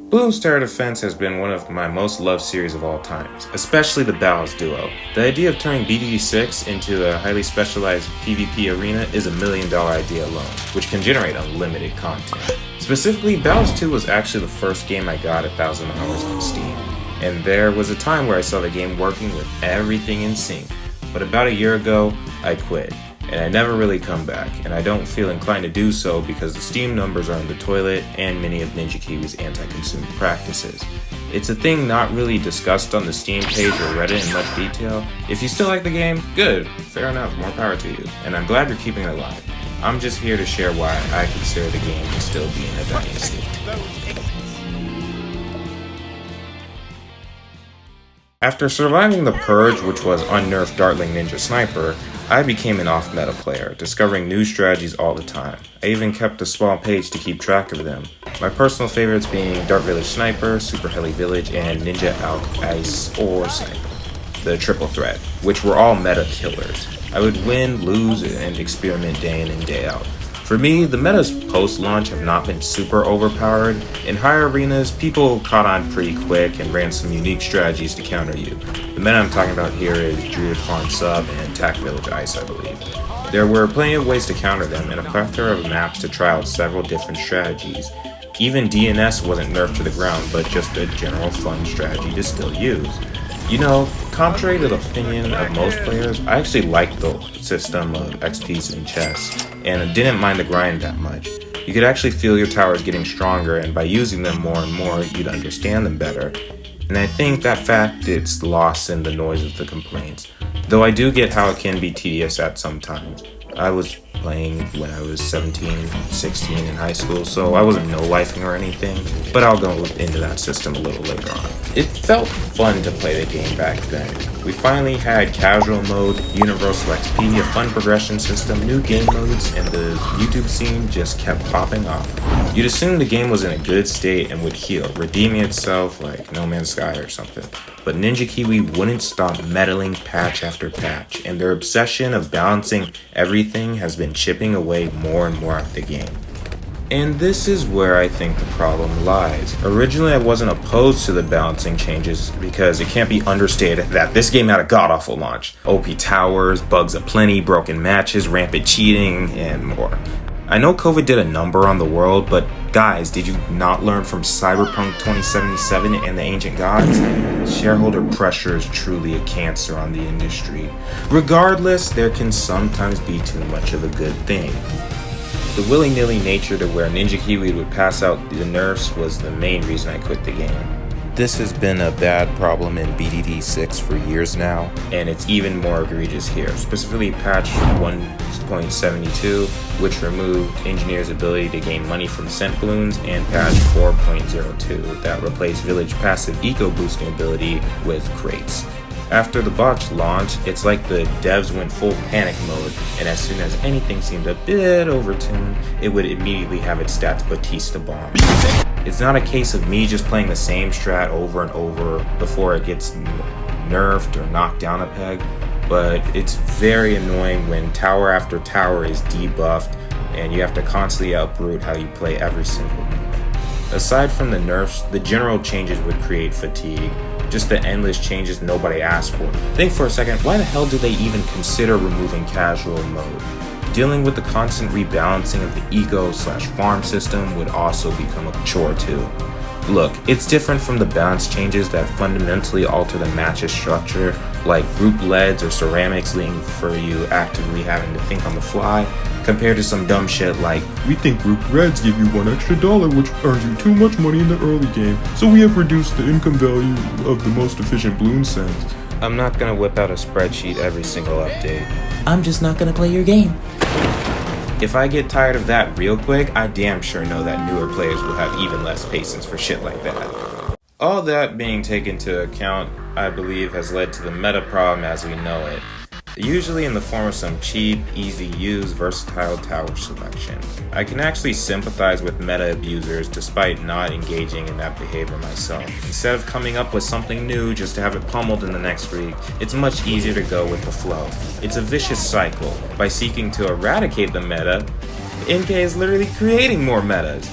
Bloons Tower Defense has been one of my most loved series of all times, especially the Battles duo. The idea of turning BTD 6 into a highly specialized PvP arena is $1 million idea alone, which can generate unlimited content. Specifically, Battles 2 was actually the first game I got at 1,000 hours on Steam, and there was a time where I saw the game working with everything in sync, but about a year ago, I quit. And I never really come back, and I don't feel inclined to do so because the Steam numbers are in the toilet and many of Ninja Kiwi's anti-consumer practices. It's a thing not really discussed on the Steam page or Reddit in much detail. If you still like the game, good, fair enough, more power to you, and I'm glad you're keeping it alive. I'm just here to share why I consider the game to still be in a dying state. After surviving the Purge, which was unnerfed Dartling Ninja Sniper, I became an off-meta player, discovering new strategies all the time. I even kept a small page to keep track of them. My personal favorites being Dark Village Sniper, Super Heli Village, and Ninja Alk Ice or Sniper, the triple threat, which were all meta killers. I would win, lose, and experiment day in and day out. For me, the metas post-launch have not been super overpowered. In higher arenas, people caught on pretty quick and ran some unique strategies to counter you. The meta I'm talking about here is Druid Farm Sub and Tac Village Ice, I believe. There were plenty of ways to counter them and a plethora of maps to try out several different strategies. Even DNS wasn't nerfed to the ground, but just a general fun strategy to still use. You know, contrary to the opinion of most players, I actually liked the system of XPs in chess, and didn't mind the grind that much. You could actually feel your towers getting stronger, and by using them more and more, you'd understand them better. And I think that fact it's lost in the noise of the complaints. Though I do get how it can be tedious at some times. I was playing when I was 17, 16 in high school, so I wasn't no-lifing or anything, but I'll go into that system a little later on. It felt fun to play the game back then. We finally had casual mode, universal XP, a fun progression system, new game modes, and the YouTube scene just kept popping off. You'd assume the game was in a good state and would heal, redeeming itself like No Man's Sky or something. But Ninja Kiwi wouldn't stop meddling patch after patch, and their obsession of balancing everything has been chipping away more and more at the game. And this is where I think the problem lies. Originally, I wasn't opposed to the balancing changes because it can't be understated that this game had a god-awful launch. OP towers, bugs aplenty, broken matches, rampant cheating, and more. I know COVID did a number on the world, but guys, did you not learn from Cyberpunk 2077 and the Ancient Gods? Shareholder pressure is truly a cancer on the industry. Regardless, there can sometimes be too much of a good thing. The willy-nilly nature to where Ninja Kiwi would pass out the nerfs was the main reason I quit the game. This has been a bad problem in BTD 6 for years now, and it's even more egregious here, specifically patch 1.72, which removed engineers' ability to gain money from scent balloons, and patch 4.02 that replaced village passive eco-boosting ability with crates. After the botch launch, it's like the devs went full panic mode, and as soon as anything seemed a bit overtuned, it would immediately have its stats Batista bomb. It's not a case of me just playing the same strat over and over before it gets nerfed or knocked down a peg, but it's very annoying when tower after tower is debuffed and you have to constantly uproot how you play every single move. Aside from the nerfs, the general changes would create fatigue. Just the endless changes nobody asked for. Think for a second, why the hell did they even consider removing casual mode? Dealing with the constant rebalancing of the eco/farm system would also become a chore too. Look, it's different from the balance changes that fundamentally alter the match's structure, like group leads or ceramics leading for you actively having to think on the fly, compared to some dumb shit like, we think group reds give you $1 extra which earns you too much money in the early game, so we have reduced the income value of the most efficient Bloons sends. I'm not gonna whip out a spreadsheet every single update. I'm just not gonna play your game. If I get tired of that real quick, I damn sure know that newer players will have even less patience for shit like that. All that being taken into account, I believe has led to the meta problem as we know it. Usually in the form of some cheap, easy-use, versatile tower selection. I can actually sympathize with meta abusers despite not engaging in that behavior myself. Instead of coming up with something new just to have it pummeled in the next week, it's much easier to go with the flow. It's a vicious cycle. By seeking to eradicate the meta, NK is literally creating more metas.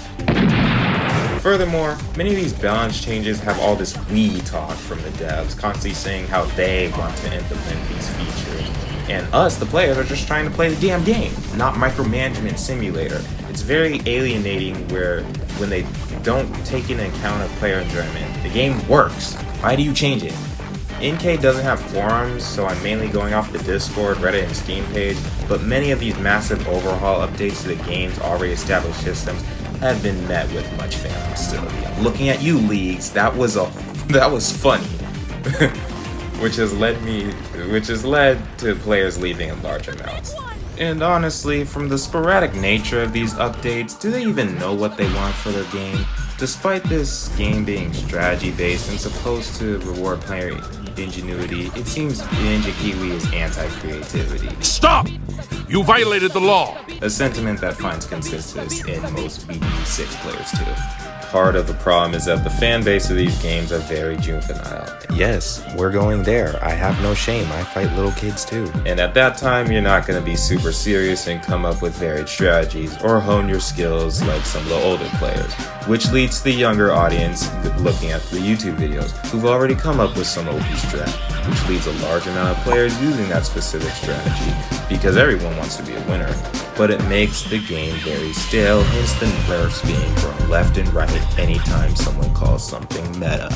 Furthermore, many of these balance changes have all this we talk from the devs, constantly saying how they want to implement these features. And us, the players, are just trying to play the damn game, not micromanagement simulator. It's very alienating when they don't take into account of player enjoyment. The game works. Why do you change it? NK doesn't have forums, so I'm mainly going off the Discord, Reddit, and Steam page, but many of these massive overhaul updates to the game's already established systems have been met with much fan hostility. I'm looking at you, Leagues. That was funny. which has led to players leaving in large amounts. And honestly, from the sporadic nature of these updates, do they even know what they want for their game? Despite this game being strategy-based and supposed to reward player ingenuity, it seems Ninja Kiwi is anti-creativity. Stop! You violated the law! A sentiment that finds consensus in most BTD 6 players too. Part of the problem is that the fan base of these games are very juvenile. Yes, we're going there. I have no shame. I fight little kids too. And at that time, you're not going to be super serious and come up with varied strategies or hone your skills like some of the older players, which leads to the younger audience looking at the YouTube videos who've already come up with some OP strat, which leaves a large amount of players using that specific strategy because everyone wants to be a winner. But it makes the game very stale, hence the nerfs being thrown left and right anytime someone calls something meta.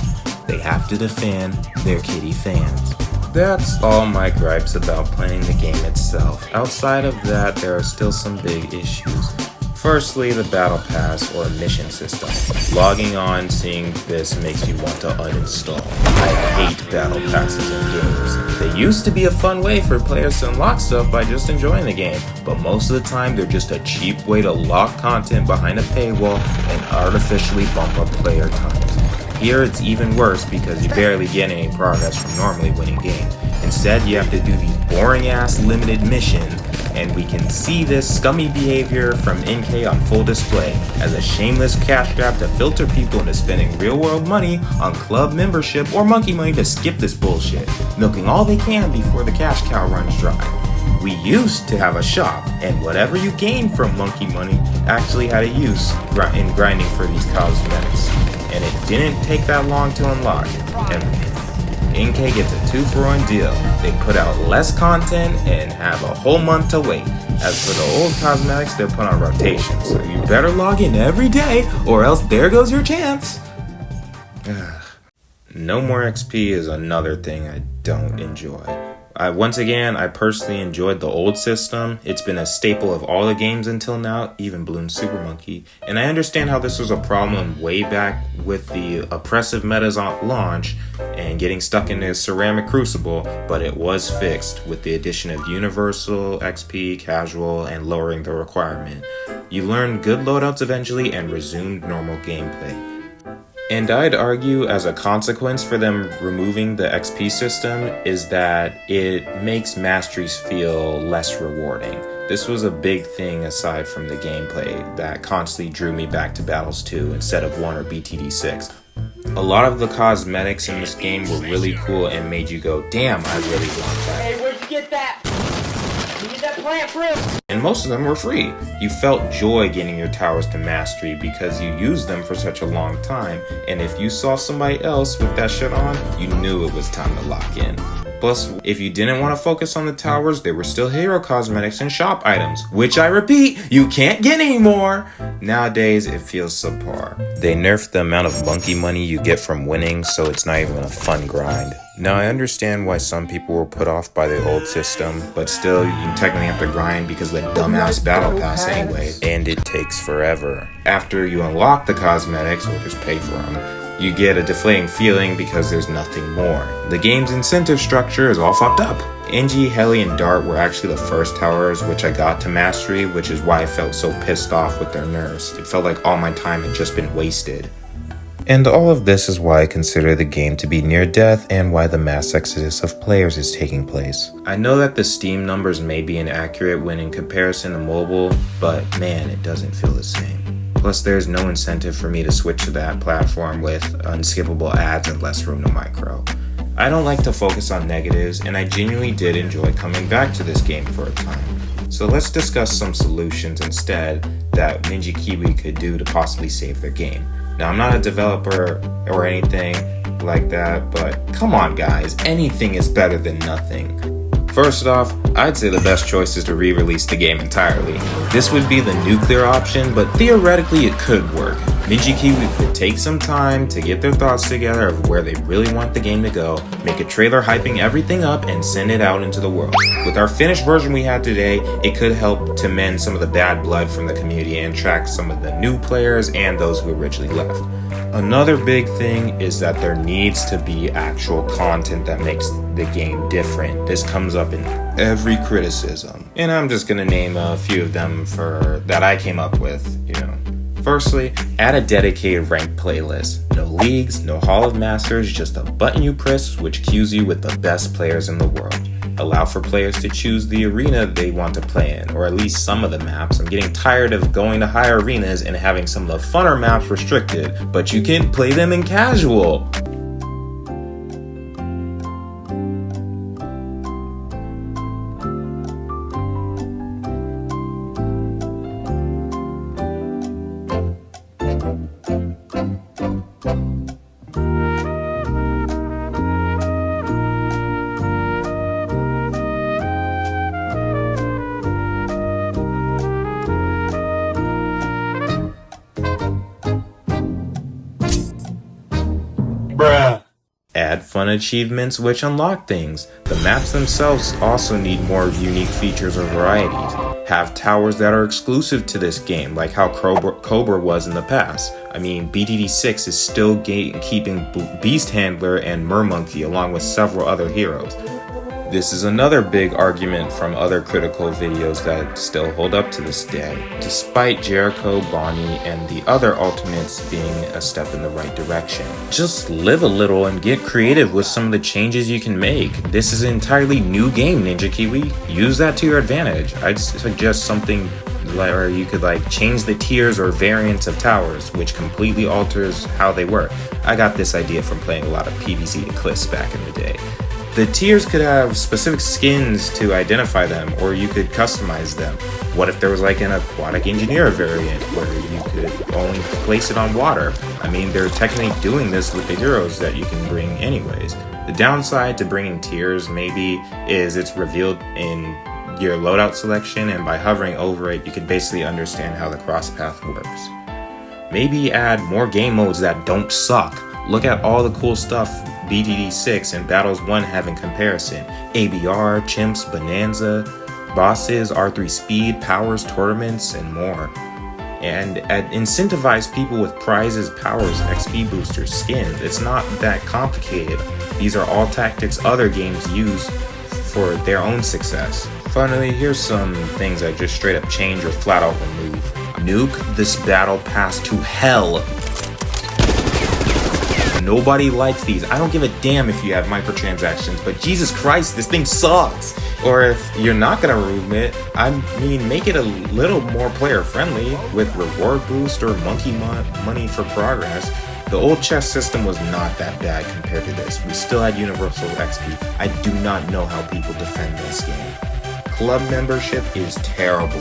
They have to defend their kitty fans. That's all my gripes about playing the game itself. Outside of that, there are still some big issues. Firstly, the battle pass or mission system. Logging on, seeing this makes me want to uninstall. I hate battle passes in games. They used to be a fun way for players to unlock stuff by just enjoying the game, but most of the time they're just a cheap way to lock content behind a paywall and artificially bump up player times. Here it's even worse because you barely get any progress from normally winning games. Instead, you have to do these boring-ass limited missions, and we can see this scummy behavior from NK on full display as a shameless cash grab to filter people into spending real-world money on club membership or monkey money to skip this bullshit, milking all they can before the cash cow runs dry. We used to have a shop, and whatever you gained from monkey money actually had a use in grinding for these cosmetics, and it didn't take that long to unlock. And NK gets a 2-for-1 deal. They put out less content and have a whole month to wait. As for the old cosmetics, they're put on rotation, so you better log in every day or else there goes your chance. No more XP is another thing I don't enjoy. Once again, I personally enjoyed the old system. It's been a staple of all the games until now, even Bloons Super Monkey. And I understand how this was a problem way back with the oppressive metas on launch and getting stuck in a ceramic crucible, but it was fixed with the addition of universal, XP, casual, and lowering the requirement. You learned good loadouts eventually and resumed normal gameplay. And I'd argue as a consequence for them removing the XP system is that it makes masteries feel less rewarding. This was a big thing aside from the gameplay that constantly drew me back to Battles 2 instead of 1 or BTD 6. A lot of the cosmetics in this game were really cool and made you go, damn, I really want that. Hey, where'd you get that? You get that plant fruit? And most of them were free. You felt joy getting your towers to mastery because you used them for such a long time, and if you saw somebody else with that shit on, you knew it was time to lock in. Plus, if you didn't want to focus on the towers, there were still hero cosmetics and shop items, which I repeat, you can't get anymore! Nowadays, it feels subpar. They nerfed the amount of monkey money you get from winning, so it's not even a fun grind. Now, I understand why some people were put off by the old system, but still, you technically have to grind because of the dumbass battle pass anyway, and it takes forever. After you unlock the cosmetics, or just pay for them, you get a deflating feeling because there's nothing more. The game's incentive structure is all fucked up. NG, Heli, and Dart were actually the first towers which I got to mastery, which is why I felt so pissed off with their nerfs. It felt like all my time had just been wasted. And all of this is why I consider the game to be near death and why the mass exodus of players is taking place. I know that the Steam numbers may be inaccurate when in comparison to mobile, but man, it doesn't feel the same. Plus, there's no incentive for me to switch to that platform with unskippable ads and less room to micro. I don't like to focus on negatives, and I genuinely did enjoy coming back to this game for a time. So let's discuss some solutions instead that Ninja Kiwi could do to possibly save their game. Now, I'm not a developer or anything like that, but come on guys, anything is better than nothing. First off, I'd say the best choice is to re-release the game entirely. This would be the nuclear option, but theoretically it could work. Ninja Kiwi could take some time to get their thoughts together of where they really want the game to go, make a trailer hyping everything up, and send it out into the world. With our finished version we have today, it could help to mend some of the bad blood from the community and attract some of the new players and those who originally left. Another big thing is that there needs to be actual content that makes the game different. This comes up in every criticism, and I'm just gonna name a few of them that I came up with, Firstly, add a dedicated ranked playlist. No leagues, no Hall of Masters, just a button you press which queues you with the best players in the world. Allow for players to choose the arena they want to play in, or at least some of the maps. I'm getting tired of going to higher arenas and having some of the funner maps restricted, but you can play them in casual. Add fun achievements which unlock things. The maps themselves also need more unique features or varieties. Have towers that are exclusive to this game, like how Cobra was in the past. I mean, BTD 6 is still keeping Beast Handler and Mermonkey along with several other heroes. This is another big argument from other critical videos that still hold up to this day, despite Jericho, Bonnie, and the other alternates being a step in the right direction. Just live a little and get creative with some of the changes you can make. This is an entirely new game, Ninja Kiwi. Use that to your advantage. I'd suggest something where you could change the tiers or variants of towers, which completely alters how they work. I got this idea from playing a lot of PvZ to Cliffs back in the day. The tiers could have specific skins to identify them, or you could customize them. What if there was an aquatic engineer variant where you could only place it on water? I mean, they're technically doing this with the heroes that you can bring anyways. The downside to bringing tiers maybe is it's revealed in your loadout selection, and by hovering over it, you can basically understand how the cross path works. Maybe add more game modes that don't suck. Look at all the cool stuff BTD 6 and Battles 1 have in comparison. ABR, Chimps, Bonanza, Bosses, R3 Speed, Powers, Tournaments, and more. And incentivize people with prizes, powers, XP boosters, skins. It's not that complicated. These are all tactics other games use for their own success. Finally, here's some things that just straight up change or flat out remove. Nuke this battle pass to hell. Nobody likes these. I don't give a damn if you have microtransactions, but Jesus Christ, this thing sucks. Or if you're not gonna remove it, make it a little more player friendly with reward boost or monkey money for progress. The old chess system was not that bad compared to this. We still had universal XP. I do not know how people defend this game. Club membership is terrible.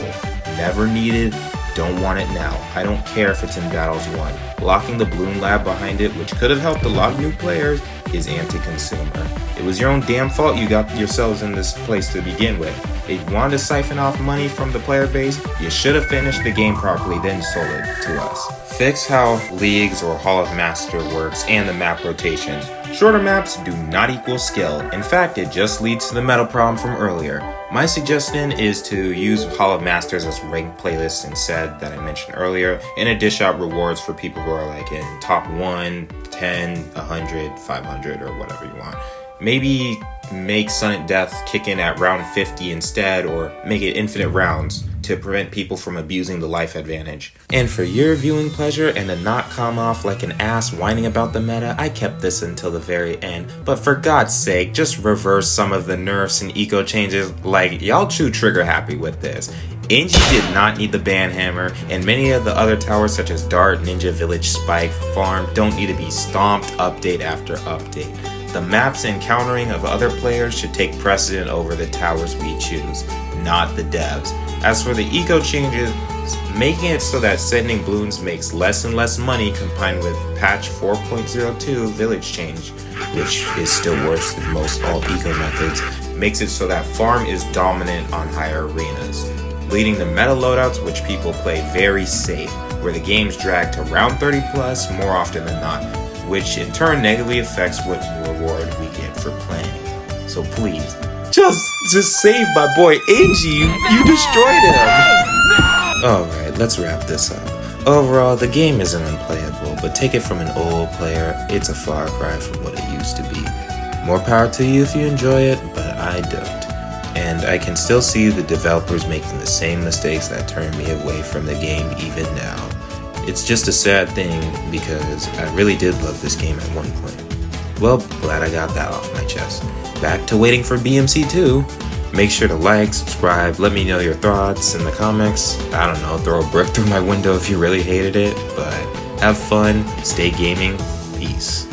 Never needed. Don't want it now. I don't care if it's in Battles 1. Locking the Bloon lab behind it, which could have helped a lot of new players, is anti-consumer. It was your own damn fault you got yourselves in this place to begin with. If you wanted to siphon off money from the player base, you should have finished the game properly, then sold it to us. Fix how Leagues or Hall of Master works and the map rotations. Shorter maps do not equal skill. In fact, it just leads to the meta problem from earlier. My suggestion is to use Hall of Masters as ranked playlists instead that I mentioned earlier, and to dish out rewards for people who are in top 1, 10, 100, 500, or whatever you want. Maybe make Sudden Death kick in at round 50 instead, or make it infinite rounds to prevent people from abusing the life advantage. And for your viewing pleasure and to not come off like an ass whining about the meta, I kept this until the very end. But for God's sake, just reverse some of the nerfs and eco changes. Y'all too trigger happy with this. Angie did not need the banhammer, and many of the other towers such as Dart, Ninja Village, Spike, Farm don't need to be stomped update after update. The maps and countering of other players should take precedent over the towers we choose, not the devs. As for the eco changes, making it so that sending Bloons makes less and less money combined with patch 4.02 village change, which is still worse than most alt eco methods, makes it so that farm is dominant on higher arenas, leading to meta loadouts which people play very safe, where the games drag to round 30 plus more often than not, which in turn negatively affects what reward we get for playing. So please, just save my boy Angie, you destroyed him! Alright, let's wrap this up. Overall, the game isn't unplayable, but take it from an old player, it's a far cry from what it used to be. More power to you if you enjoy it, but I don't. And I can still see the developers making the same mistakes that turned me away from the game even now. It's just a sad thing because I really did love this game at one point. Well, glad I got that off my chest. Back to waiting for BMC 2. Make sure to like, subscribe, let me know your thoughts in the comments. I don't know, throw a brick through my window if you really hated it, but have fun, stay gaming, peace.